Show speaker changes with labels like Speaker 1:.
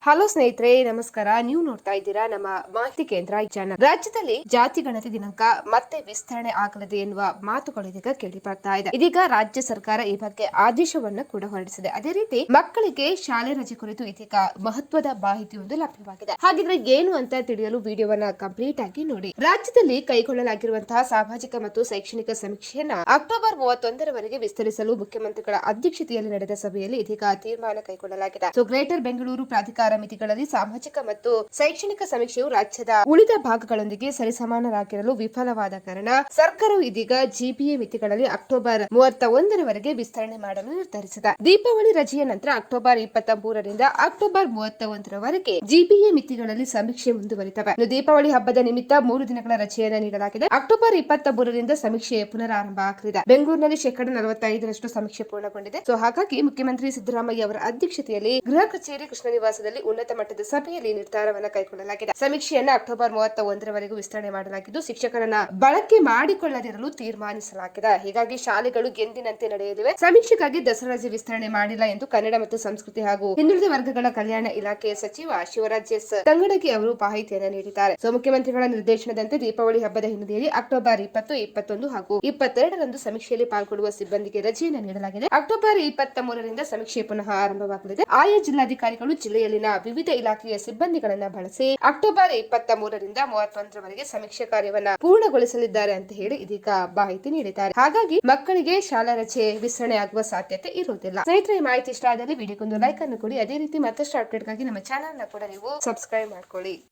Speaker 1: Hello ಸ್ನೇಹಿತರೆ, ನಮಸ್ಕಾರ. ನೀವು ನೋಡ್ತಾ ಇದ್ದೀರಾ ನಮ್ಮ ಮಾಹಿತಿ ಕೇಂದ್ರ ಚಾನಲ್. ರಾಜ್ಯದಲ್ಲಿ ಜಾತಿ ಗಣತಿ ದಿನಾಂಕ ಮತ್ತೆ ವಿಸ್ತರಣೆ ಆಗಲಿದೆ ಎನ್ನುವ ಮಾತುಗಳು ಇದೀಗ ಕೇಳಿ ಬರ್ತಾ ಇದೆ. ಇದೀಗ ರಾಜ್ಯ ಸರ್ಕಾರ ಈ ಬಗ್ಗೆ ಆದೇಶವನ್ನು ಕೂಡ ಹೊರಡಿಸಿದೆ. ಅದೇ ರೀತಿ ಮಕ್ಕಳಿಗೆ ಶಾಲೆ ರಜೆ ಕುರಿತು ಇದೀಗ ಮಹತ್ವದ ಮಾಹಿತಿಯೊಂದು ಲಭ್ಯವಾಗಿದೆ. ಹಾಗಿದ್ರೆ ಏನು ಅಂತ ತಿಳಿಯಲು ವಿಡಿಯೋವನ್ನ ಕಂಪ್ಲೀಟ್ ಆಗಿ ನೋಡಿ. ರಾಜ್ಯದಲ್ಲಿ ಕೈಗೊಳ್ಳಲಾಗಿರುವಂತಹ ಸಾಮಾಜಿಕ ಮತ್ತು ಶೈಕ್ಷಣಿಕ ಸಮೀಕ್ಷೆಯನ್ನ ಅಕ್ಟೋಬರ್ 31ರವರೆಗೆ ವಿಸ್ತರಿಸಲು ಮುಖ್ಯಮಂತ್ರಿಗಳ ಅಧ್ಯಕ್ಷತೆಯಲ್ಲಿ ನಡೆದ ಸಭೆಯಲ್ಲಿ ಇದೀಗ ತೀರ್ಮಾನ ಕೈಗೊಳ್ಳಲಾಗಿದೆ. ಗ್ರೇಟರ್ ಬೆಂಗಳೂರು ಪ್ರಾಧಿಕಾರ ಮಿತಿಗಳಲ್ಲಿ ಸಾಮಾಜಿಕ ಮತ್ತು ಶೈಕ್ಷಣಿಕ ಸಮೀಕ್ಷೆಯು ರಾಜ್ಯದ ಉಳಿದ ಭಾಗಗಳೊಂದಿಗೆ ಸರಿಸಮಾನರಾಗಿರಲು ವಿಫಲವಾದ ಕಾರಣ ಸರ್ಕಾರವು ಇದೀಗ ಜಿಬಿಎ ಮಿತಿಗಳಲ್ಲಿ ಅಕ್ಟೋಬರ್ 31ರವರೆಗೆ ವಿಸ್ತರಣೆ ಮಾಡಲು ನಿರ್ಧರಿಸಿದೆ. ದೀಪಾವಳಿ ರಜೆಯ ನಂತರ ಅಕ್ಟೋಬರ್ 23ರಿಂದ ಅಕ್ಟೋಬರ್ 31ರವರೆಗೆ ಜಿಬಿಎ ಮಿತಿಗಳಲ್ಲಿ ಸಮೀಕ್ಷೆ ಮುಂದುವರಿತವೆ. ದೀಪಾವಳಿ ಹಬ್ಬದ ನಿಮಿತ್ತ 3 ದಿನಗಳ ರಜೆಯನ್ನು ನೀಡಲಾಗಿದೆ. ಅಕ್ಟೋಬರ್ 23ರಿಂದ ಸಮೀಕ್ಷೆ ಪುನರಾರಂಭ ಆಗಲಿದೆ. ಬೆಂಗಳೂರಿನಲ್ಲಿ 45% ಸಮೀಕ್ಷೆ ಪೂರ್ಣಗೊಂಡಿದೆ. ಹಾಗಾಗಿ ಮುಖ್ಯಮಂತ್ರಿ ಸಿದ್ದರಾಮಯ್ಯ ಅವರ ಅಧ್ಯಕ್ಷತೆಯಲ್ಲಿ ಗೃಹ ಕಚೇರಿ ಕೃಷ್ಣ ನಿವಾಸದಲ್ಲಿ ಉನ್ನತ ಮಟ್ಟದ ಸಭೆಯಲ್ಲಿ ನಿರ್ಧಾರವನ್ನು ಕೈಗೊಳ್ಳಲಾಗಿದೆ. ಸಮೀಕ್ಷೆಯನ್ನು ಅಕ್ಟೋಬರ್ 31ರವರೆಗೂ ವಿಸ್ತರಣೆ ಮಾಡಲಾಗಿದ್ದು, ಶಿಕ್ಷಕರನ್ನ ಬಳಕೆ ಮಾಡಿಕೊಳ್ಳದಿರಲು ತೀರ್ಮಾನಿಸಲಾಗಿದೆ. ಹೀಗಾಗಿ ಶಾಲೆಗಳು ಎಂದಿನಂತೆ ನಡೆಯಲಿವೆ. ಸಮೀಕ್ಷೆಗಾಗಿ ದಸರಾ ರಜೆ ವಿಸ್ತರಣೆ ಮಾಡಿಲ್ಲ ಎಂದು ಕನ್ನಡ ಮತ್ತು ಸಂಸ್ಕೃತಿ ಹಾಗೂ ಹಿಂದುಳಿದ ವರ್ಗಗಳ ಕಲ್ಯಾಣ ಇಲಾಖೆಯ ಸಚಿವ ಶಿವರಾಜ್ ಎಸ್ ತಂಗಡಗಿ ಅವರು ಮಾಹಿತಿಯನ್ನು ನೀಡಿದ್ದಾರೆ. ಮುಖ್ಯಮಂತ್ರಿಗಳ ನಿರ್ದೇಶನದಂತೆ ದೀಪಾವಳಿ ಹಬ್ಬದ ಹಿನ್ನೆಲೆಯಲ್ಲಿ ಅಕ್ಟೋಬರ್ 20, 21 ಹಾಗೂ 22ರಂದು ಸಮೀಕ್ಷೆಯಲ್ಲಿ ಪಾಲ್ಗೊಳ್ಳುವ ಸಿಬ್ಬಂದಿಗೆ ರಜೆಯನ್ನು ನೀಡಲಾಗಿದೆ. ಅಕ್ಟೋಬರ್ 23ರಿಂದ ಸಮೀಕ್ಷೆ ಪುನಃ ಆರಂಭವಾಗಲಿದೆ. ಆಯಾ ಜಿಲ್ಲಾಧಿಕಾರಿಗಳು ಜಿಲ್ಲೆಯಲ್ಲಿನ ವಿವಿಧ ಇಲಾಖೆಯ ಸಿಬ್ಬಂದಿಗಳನ್ನ ಬಳಸಿ ಅಕ್ಟೋಬರ್ 23ರಿಂದ 31ರವರೆಗೆ ಸಮೀಕ್ಷೆ ಕಾರ್ಯವನ್ನ ಪೂರ್ಣಗೊಳಿಸಲಿದ್ದಾರೆ ಅಂತ ಹೇಳಿ ಇದೀಗ ಮಾಹಿತಿ ನೀಡಿದ್ದಾರೆ. ಹಾಗಾಗಿ ಮಕ್ಕಳಿಗೆ ಶಾಲಾ ರಜೆ ವಿಸ್ತರಣೆ ಆಗುವ ಸಾಧ್ಯತೆ ಇರುವುದಿಲ್ಲ. ಸ್ನೇಹಿತರೆ, ಈ ಮಾಹಿತಿ ಇಷ್ಟ ಆದಲ್ಲಿ ವಿಡಿಯೋಗೊಂದು ಲೈಕ್ ಅನ್ನು ಕೊಡಿ. ಅದೇ ರೀತಿ ಮತ್ತಷ್ಟು ಅಪ್ಡೇಟ್ಗಾಗಿ ನಮ್ಮ ಚಾನೆಲ್ ನ ಕೂಡ ನೀವು ಸಬ್ಸ್ಕ್ರೈಬ್ ಮಾಡ್ಕೊಳ್ಳಿ.